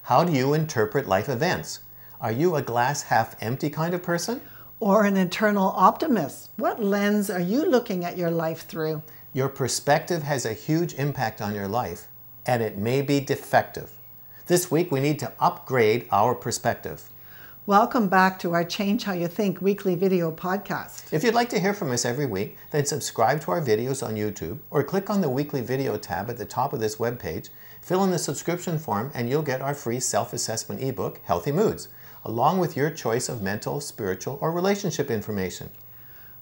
How do you interpret life events? Are you a glass half empty kind of person? Or an eternal optimist? What lens are you looking at your life through? Your perspective has a huge impact on your life, and it may be defective. This week we need to upgrade our perspective. Welcome back to our Change How You Think weekly video podcast. If you'd like to hear from us every week, then subscribe to our videos on YouTube or click on the weekly video tab at the top of this webpage, fill in the subscription form, and you'll get our free self-assessment ebook, Healthy Moods, along with your choice of mental, spiritual, or relationship information.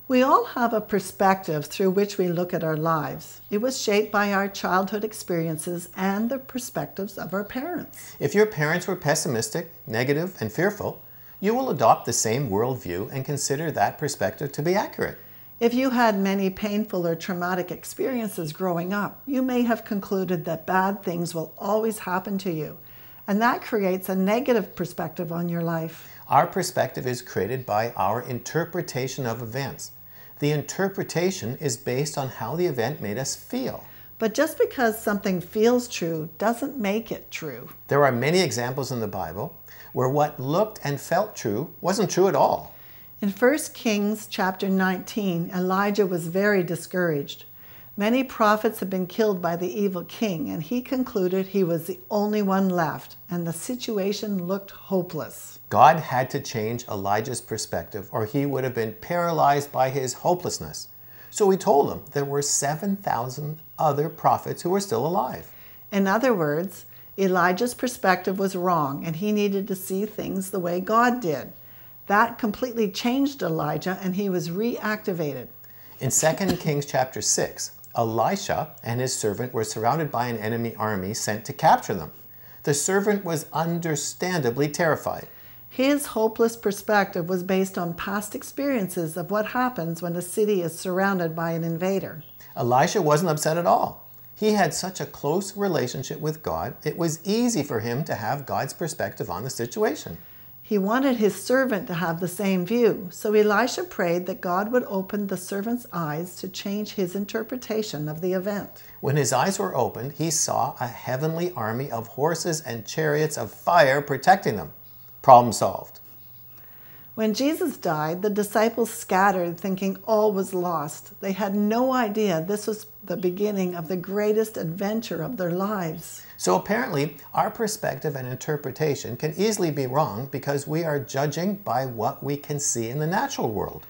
We all have a perspective through which we look at our lives. It was shaped by our childhood experiences and the perspectives of our parents. If your parents were pessimistic, negative, and fearful, you will adopt the same worldview and consider that perspective to be accurate. If you had many painful or traumatic experiences growing up, you may have concluded that bad things will always happen to you, and that creates a negative perspective on your life. Our perspective is created by our interpretation of events. The interpretation is based on how the event made us feel. But just because something feels true doesn't make it true. There are many examples in the Bible where what looked and felt true wasn't true at all. In 1 Kings chapter 19, Elijah was very discouraged. Many prophets had been killed by the evil king, and he concluded he was the only one left, and the situation looked hopeless. God had to change Elijah's perspective, or he would have been paralyzed by his hopelessness. So he told him there were 7,000 other prophets who were still alive. In other words, Elijah's perspective was wrong, and he needed to see things the way God did. That completely changed Elijah, and he was reactivated. In 2 Kings chapter 6, Elisha and his servant were surrounded by an enemy army sent to capture them. The servant was understandably terrified. His hopeless perspective was based on past experiences of what happens when a city is surrounded by an invader. Elisha wasn't upset at all. He had such a close relationship with God, it was easy for him to have God's perspective on the situation. He wanted his servant to have the same view, so Elisha prayed that God would open the servant's eyes to change his interpretation of the event. When his eyes were opened, he saw a heavenly army of horses and chariots of fire protecting them. Problem solved. When Jesus died, the disciples scattered, thinking all was lost. They had no idea this was the beginning of the greatest adventure of their lives. So apparently, our perspective and interpretation can easily be wrong because we are judging by what we can see in the natural world.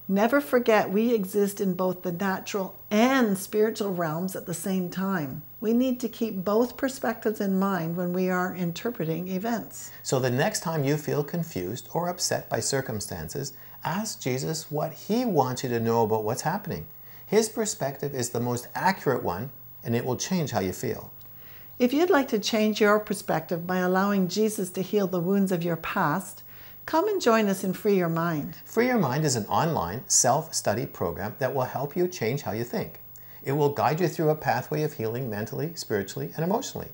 Never forget we exist in both the natural and spiritual realms at the same time. We need to keep both perspectives in mind when we are interpreting events. So the next time you feel confused or upset by circumstances, ask Jesus what he wants you to know about what's happening. His perspective is the most accurate one, and it will change how you feel. If you'd like to change your perspective by allowing Jesus to heal the wounds of your past, come and join us in Free Your Mind. Free Your Mind is an online self-study program that will help you change how you think. It will guide you through a pathway of healing mentally, spiritually, and emotionally.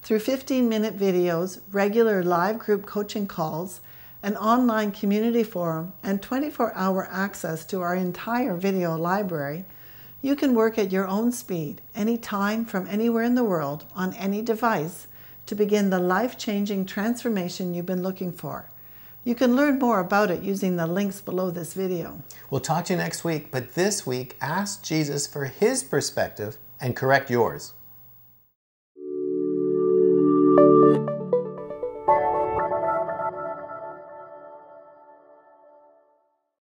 Through 15-minute videos, regular live group coaching calls, an online community forum, and 24-hour access to our entire video library, you can work at your own speed, anytime, from anywhere in the world, on any device, to begin the life-changing transformation you've been looking for. You can learn more about it using the links below this video. We'll talk to you next week, but this week, ask Jesus for his perspective and correct yours.